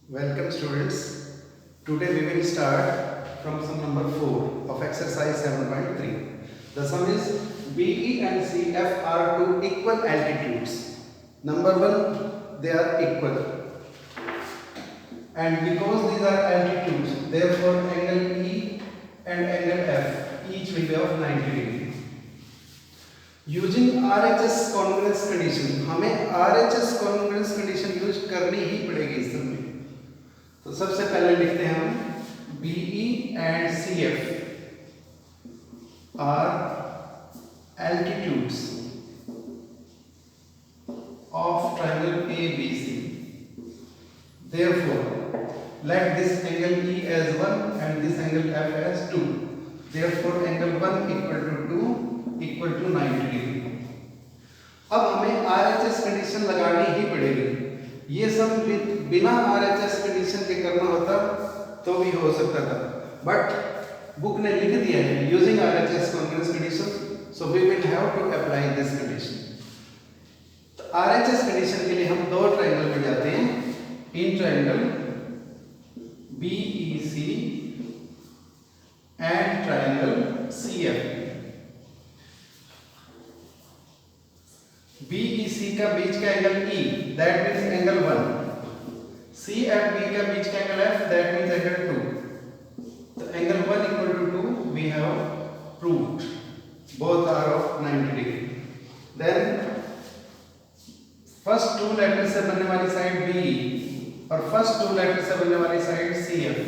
Welcome students. Today we will start from sum number 4 of exercise 7.3. The sum is BE and CF are two equal altitudes. Number 1, they are equal. And because these are altitudes, therefore angle E and angle F each will be of 90 degree. Using RHS congruence condition, हमें RHS congruence condition use करनी ही पड़ेगी इस समय. तो सबसे पहले लिखते हैं हम BE and CF are altitudes of triangle ABC. Therefore, let this angle E as 1 and this angle F as 2. Therefore, angle 1 equal to 2 equal to 90 degree. अब हमें RHS कंडीशन लगानी ही पड़ेगी. ये सब बिना RHS कंडीशन के करना होता तो भी हो सकता था, बट बुक ने लिख दिया है using RHS congruence condition, so we will have to apply this condition. तो RHS कंडीशन के लिए हम दो ट्रायंगल में जाते हैं. In triangle BEC and triangle CF. BEC का बीच का angle E, that means angle 1. CFB का बीच का angle F, that means angle 2. तो angle 1 equal to 2 we have proved. Both are of 90 degree. Then first two letter से बनने वाली side BE और first two letter से बनने वाली side CF.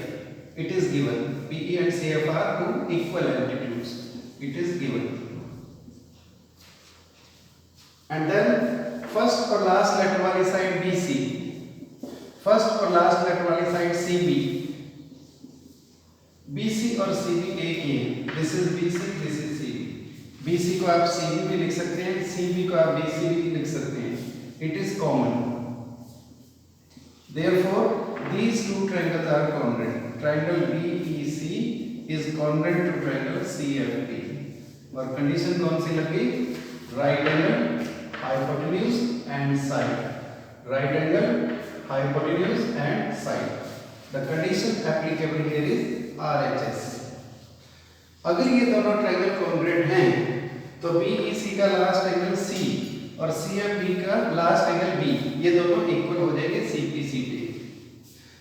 It is given BE and CF are two equal altitudes. It is given. And then first और last letter वाली side BC, first और लास्ट लेटर वाली साइड CB. BC और CB एक ही है. This is BC, this is CB. BC को आप CB भी लिख सकते हैं, CB को आप BC भी लिख सकते हैं. It is common. Therefore, these two triangles are congruent. Triangle BEC is congruent to triangle CFB. और कंडीशन कौन सी लगी? Right angle, hypotenuse and side. Right angle, hypotenuse and side. The condition applicable here is RHS. अगर ये दोनों triangle congruent हैं तो BEC का last angle C और CFB का लास्ट एंगल B, ये दोनों इक्वल हो जाएंगे CPC पे.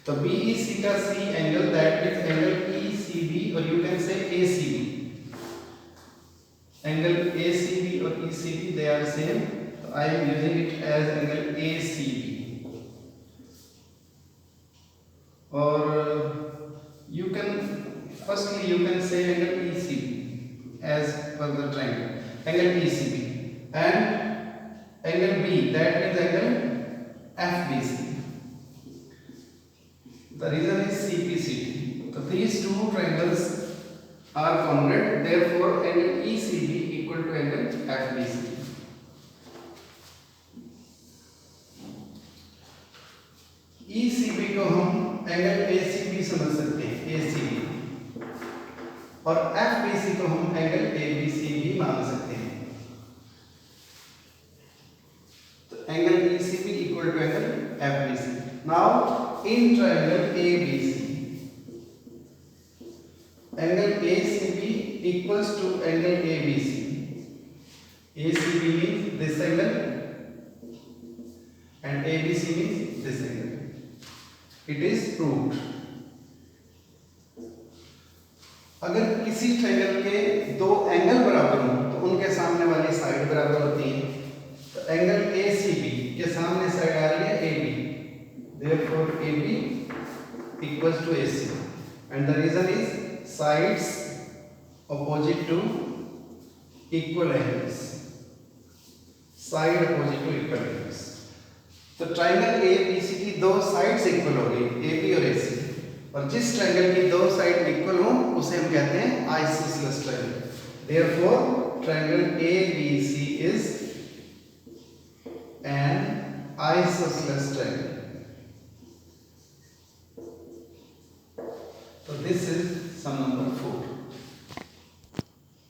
तो BEC का C angle, that means angle ECB, और you can say ACB. Angle ACB और ECB they are same. I am using it as angle ACB. Or you can firstly you can say angle ECB as per the triangle. Angle ECB and angle B, that means angle FBC. The reason is CPCT. So these two triangles are congruent. Therefore, angle ECB equal to angle FBC. ECB को हम angle ACB समझ सकते हैं, ACB, और FBC को हम angle ABC भी मान सकते हैं. तो angle ECB equal to angle FBC. Now in triangle ABC, angle ACB equals to angle ABC. ACB means this angle and ABC means this angle. It is proved. अगर किसी triangle के दो angle बराबर हों तो उनके सामने वाली साइड बराबर होती है. तो एंगल ACB के सामने साइड आ रही है AB. Therefore, AB equals to AC. And the reason is sides opposite to equal angles. Side opposite to equal angles. तो ट्रायंगल ABC की दो साइड्स इक्वल हो गई, AB और AC, और जिस ट्रायंगल की दो साइड इक्वल हो उसे हम कहते हैं isosceles triangle. Therefore triangle ABC is an isosceles triangle. तो this is sum number 4.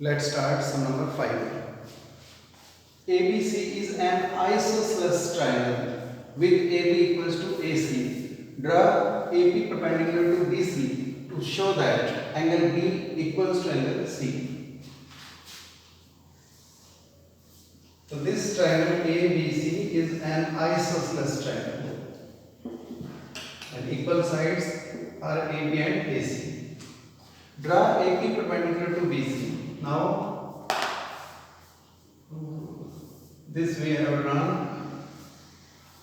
Let's start sum number 5. ABC is an isosceles triangle with AB equals to AC. Draw AP perpendicular to BC to show that angle B equals to angle C. So this triangle ABC is an isosceles triangle and equal sides are AB and AC. Draw AP perpendicular to BC. Now this we have drawn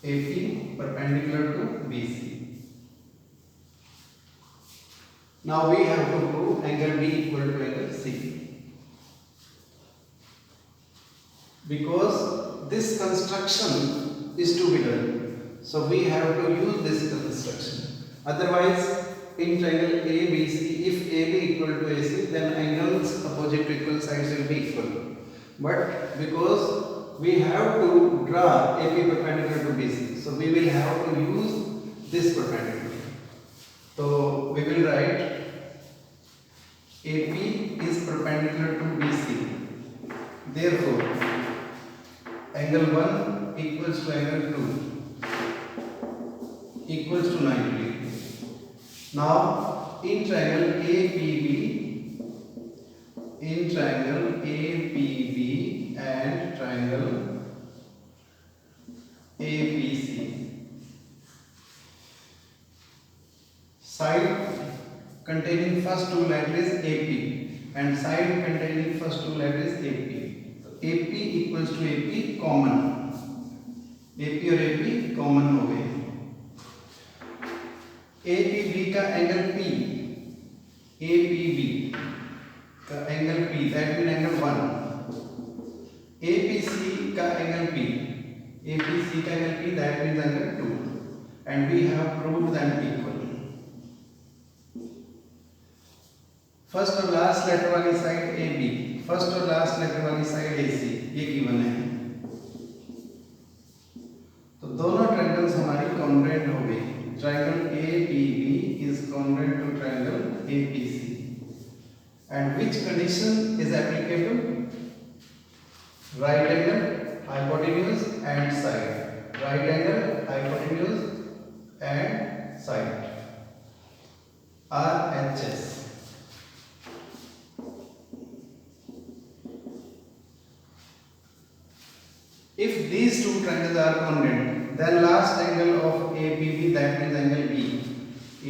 AP perpendicular to BC. Now we have to prove angle B equal to angle C. Because this construction is to be done, so we have to use this construction. Otherwise, in triangle ABC, if AB equal to AC, then angles opposite to equal sides will be equal. But because we have to draw AP perpendicular to BC, so we will have to use this perpendicular. So we will write AP is perpendicular to BC. Therefore, angle 1 equals to angle 2 equals to 90 degrees. Now, in triangle APB and triangle ABC, side containing first two letters AP and side containing first two letters AP. AP equals to AP common. AP और AP common हो गए. APB का angle P, APB का angle P, that means angle 1. APC का angle P, APC का angle P, that means angle 2. And we have proved them equal. First और last letter वाली side AB, first और last letter वाली side AC, ये given है. तो दोनों ट्रायंगल्स हमारी कॉन्ग्रुएंट हो गई. Triangle APB is congruent to triangle APC. And which condition is applicable? Right angle, hypotenuse and side. Right angle, hypotenuse and side. RHS. If these two triangles are congruent, then last angle of APB, that means angle B.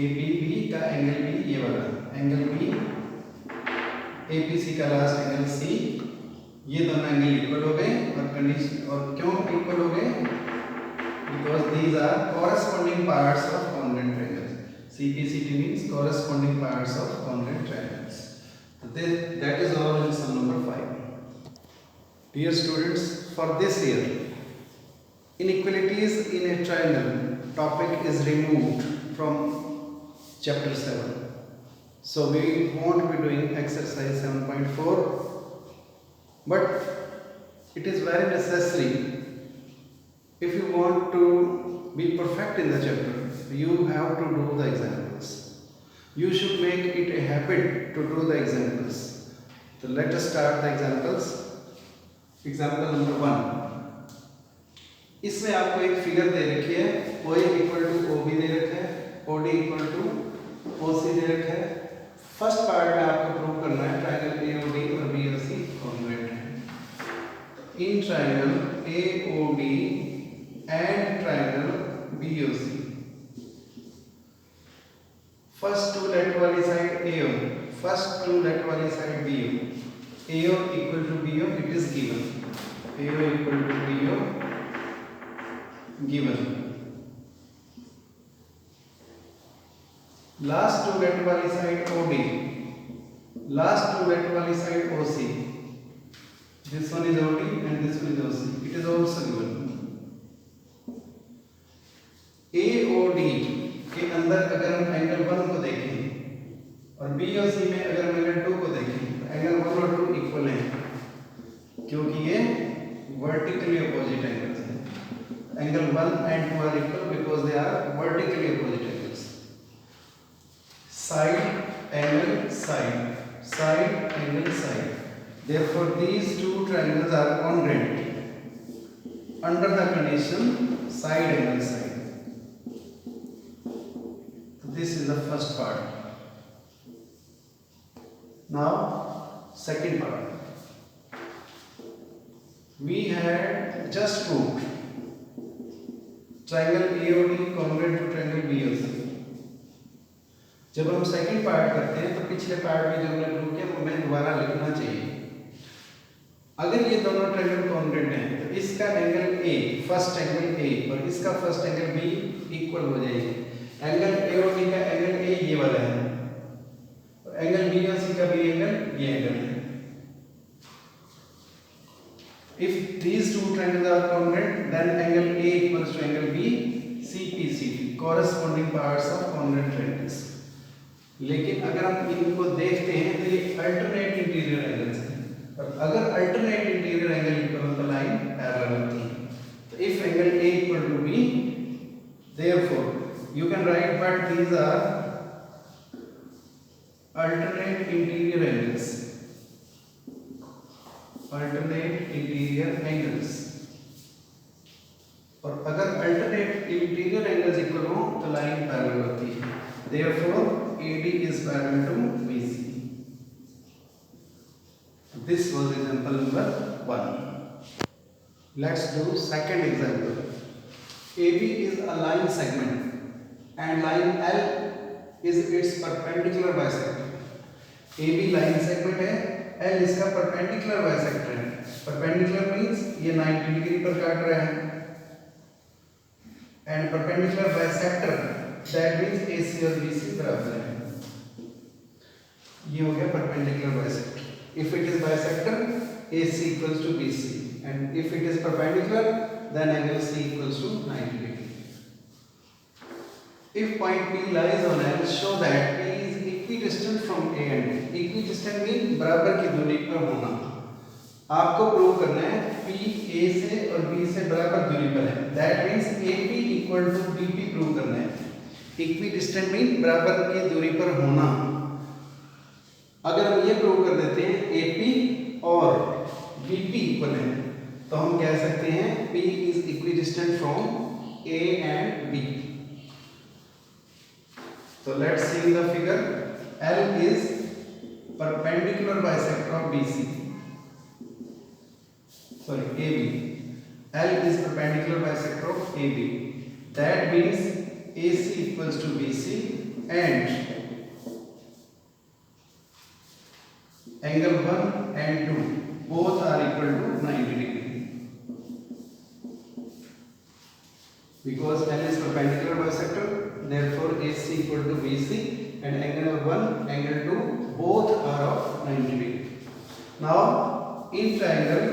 APB का angle B ये वाला angle B, APC का last angle C, ये दोनों angle equal हो गए. और condition, और क्यों equal हो गए? Because these are corresponding parts of congruent triangles. CPCT means corresponding parts of congruent triangles. So that is all in sum number 5. Dear students, for this year, inequalities in a triangle topic is removed from chapter 7. So we won't be doing exercise 7.4, but it is very necessary. If you want to be perfect in the chapter, you have to do the examples. You should make it a habit to do the examples. So let us start the examples. Example number 1. इसमें आपको एक figure दे रखी है. OA equal to OB दे रखा है, OD equal to OC दे रखा है. फर्स्ट पार्ट में आपको प्रूव करना है ट्रायंगल AOD और BOC कॉन्ग्रुएंट है. In triangle AOD and triangle BOC, first two letter वाली side AO, first two letter वाली side BO. AO equal to BO, it is given. AO equal to BO, given. Last two letter वाली side OD, last two letter वाली side OC. This one is OD and this one is OC. It is also given. AOD के अंदर अगर हम angle 1 को देखें और BOC में अगर हम एंगल 2 को देखें, एंगल 1 और 2 इक्वल हैं क्योंकि ये वर्टिकली अपोजिट एंगल्स हैं. Angle 1 and 2 are equal because they are vertically opposite angles. Side angle side, side angle side. Therefore, these two triangles are congruent under the condition side angle side. this is the first part. Now second part. We had just proved triangle AOD congruent to triangle BOC. जब हम second part करते हैं तो पिछले part में जो हमने prove किया वो हमें दोबारा लिखना चाहिए। अगर ये दोनों ट्रायंगल कॉन्ग्रुएंट हैं तो इसका angle A, first angle A और इसका फर्स्ट एंगल B इक्वल हो जाएंगे। एंगल AOD का एंगल A ये वाला है और एंगल BOC का भी एंगल ये एंगल है। If these two triangles are congruent, then angle A equals to angle B, CPCT, corresponding parts of congruent triangles. लेकिन अगर हम इनको देखते हैं तो ये अल्टरनेट इंटीरियर एंगल्स हैं और अगर अल्टरनेट इंटीरियर एंगल इक्वल हो तो लाइन पैरेलल होती है। तो if angle A equal to B, therefore you can write but these are alternate interior angles. Alternate interior angles. और अगर alternate interior angles equal हो तो लाइन पैरेलल होती है। Therefore, AD is parallel to BC. This was example number 1. Let's do second example. AB is a line segment and line L is its perpendicular bisector. AB line segment है, L इसका perpendicular bisector है। Perpendicular means ये 90 degree पर काट रहा है and perpendicular bisector that means AC और BC बराबर है। ये हो गया perpendicular bisector. If it is bisector, AC equals to BC, and if it is perpendicular, then angle C equals to 90 degree. If point P lies on L, show that P is equidistant from A and D. Equidistant means बराबर की दूरी पर होना। आपको prove करना है P A से और B से बराबर दूरी पर है। That means AP equal to BP prove करना है। Equidistant means बराबर की दूरी पर होना। अगर हम ये प्रूव कर देते हैं AP और BP इक्वल है तो हम कह सकते हैं P is equidistant from A and B. So let's see in the figure. L is perpendicular bisector of BC. Sorry, AB. L is perpendicular bisector of AB. That means AC equals to BC and angle 1 and 2 both are equal to 90 degree. Because L is perpendicular bisector, therefore AC equal to BC and angle 1, angle 2 both are of 90 degree. Now in triangle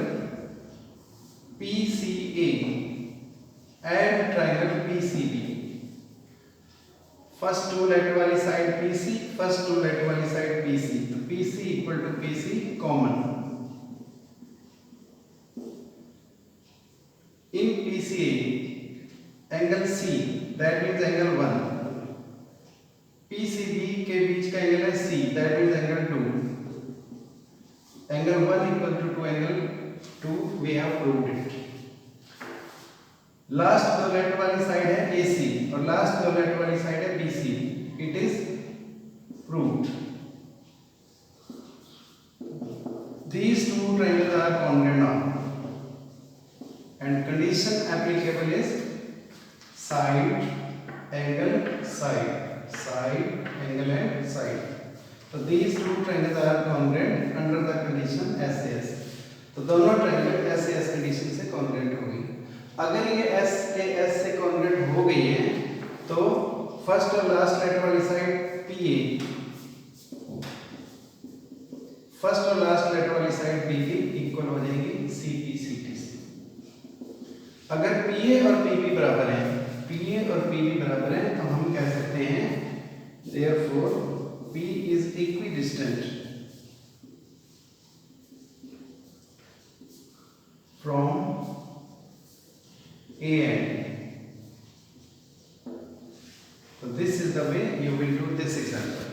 PCA and triangle PCB, first two letter वाली side PC, first two letter वाली side PC, तो PC equal to PC common. In PCA, angle C, that means angle 1. PCB के बीच का angle है C, that means angle 2. Angle 1 equal to angle 2, we have proved it. Last दो letter वाली side है AC और last दो letter वाली side है BC. It is proved. These two triangles are congruent now. And condition applicable is side, angle, side, side, angle and side. So these two triangles are congruent under the condition SAS. तो दोनों triangle SAS condition से congruent हो गई। अगर ये S के S से congruent हो गई है तो फर्स्ट और लास्ट लेटर वाली साइड PA, फर्स्ट और लास्ट लेटर वाली साइड PP इक्वल हो जाएगी CPCT से। अगर PA और PP बराबर हैं, PA और PB बराबर हैं तो हम कह सकते हैं therefore P is equidistant from A and B. So this is the way you will do this example.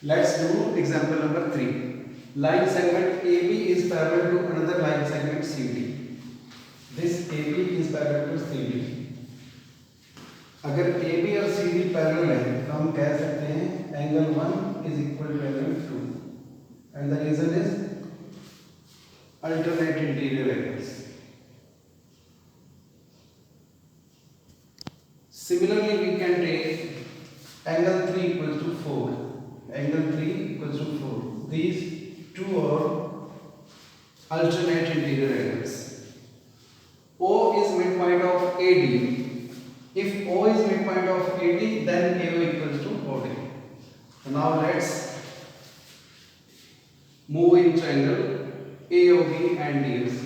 Let's do example number 3. Line segment AB is parallel to another line segment CD. This AB is parallel to CD. अगर A B और C D parallel है तो हम कह सकते हैं angle 1 is equal to angle 2 and the reason is alternate interior angles. Similarly, we can take angle 3 equals to 4. Angle 3 equals to 4. These two are alternate interior angles. O is midpoint of AD. If O is midpoint of AD, then AO equals to OD. So now let's move in triangle AOB and DOC.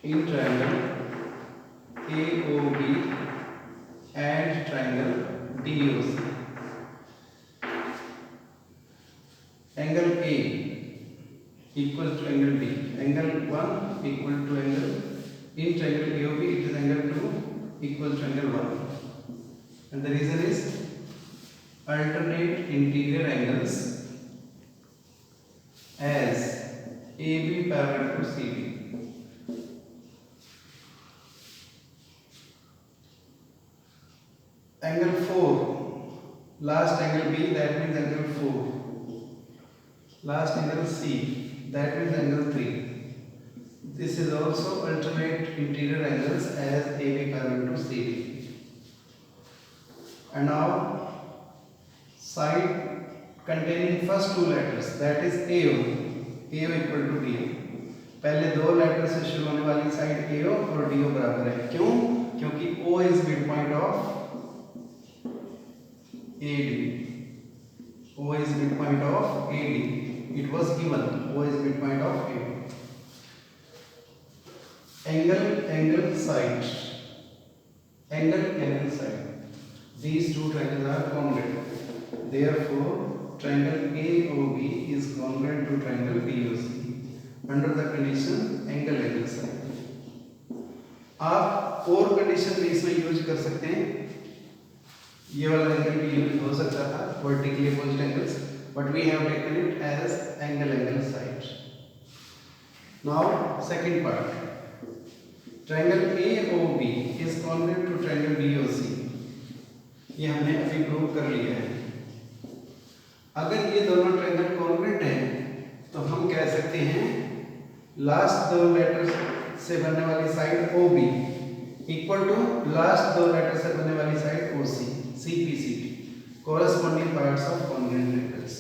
In triangle AOB and triangle DOC. Angle A equals to angle B. Angle 1 equal to angle in triangle AOB. It is angle 2 equals to angle 1. And the reason is alternate interior angles as AB parallel to CD. Angle 4, last angle B, that means angle 4. Last angle C, that means angle 3. This is also alternate interior angles as AB parallel to CD. And now side containing first two letters, that is AO. AO equal to DO. पहले दो letter से शुरू होने वाली side AO और DO बराबर है. क्यों? क्योंकि O is midpoint of AD. O is midpoint of AD. It was given. O is midpoint of AD. Angle, side. Angle, side. These two triangles are congruent. Therefore, triangle AOB is congruent to triangle BOC. Under the condition angle, side. आप और condition भी इसमें use कर सकते हैं. ये वाला angle भी यूज हो सकता था vertically opposite angles, but we have taken it as angle side. Now second part, triangle AOB is congruent to triangle BOC. ये हमने अभी प्रूव कर लिया है. अगर ये दोनों ट्रायंगल कॉन्ग्रुएंट हैं तो हम कह सकते हैं लास्ट दो लेटर्स से बनने वाली side OB equal to last दो लेटर से बनने वाली side OC. CPCT, corresponding parts of congruent triangles.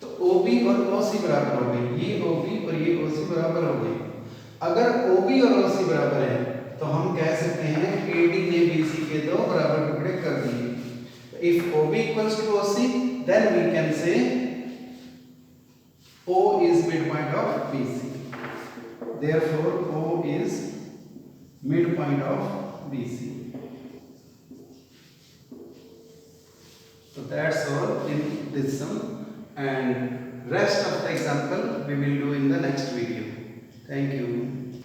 तो OB और OC बराबर हो गए. ये OB और ये OC बराबर हो गए. अगर OB और OC बराबर है तो हम कह सकते हैं AD ने BC के दो बराबर टुकड़े कर दिए. If OB equals to OC, then we can say O is midpoint of BC. Therefore, O is midpoint of BC. So that's all in this sum, and rest of the example we will do in the next video. Thank you.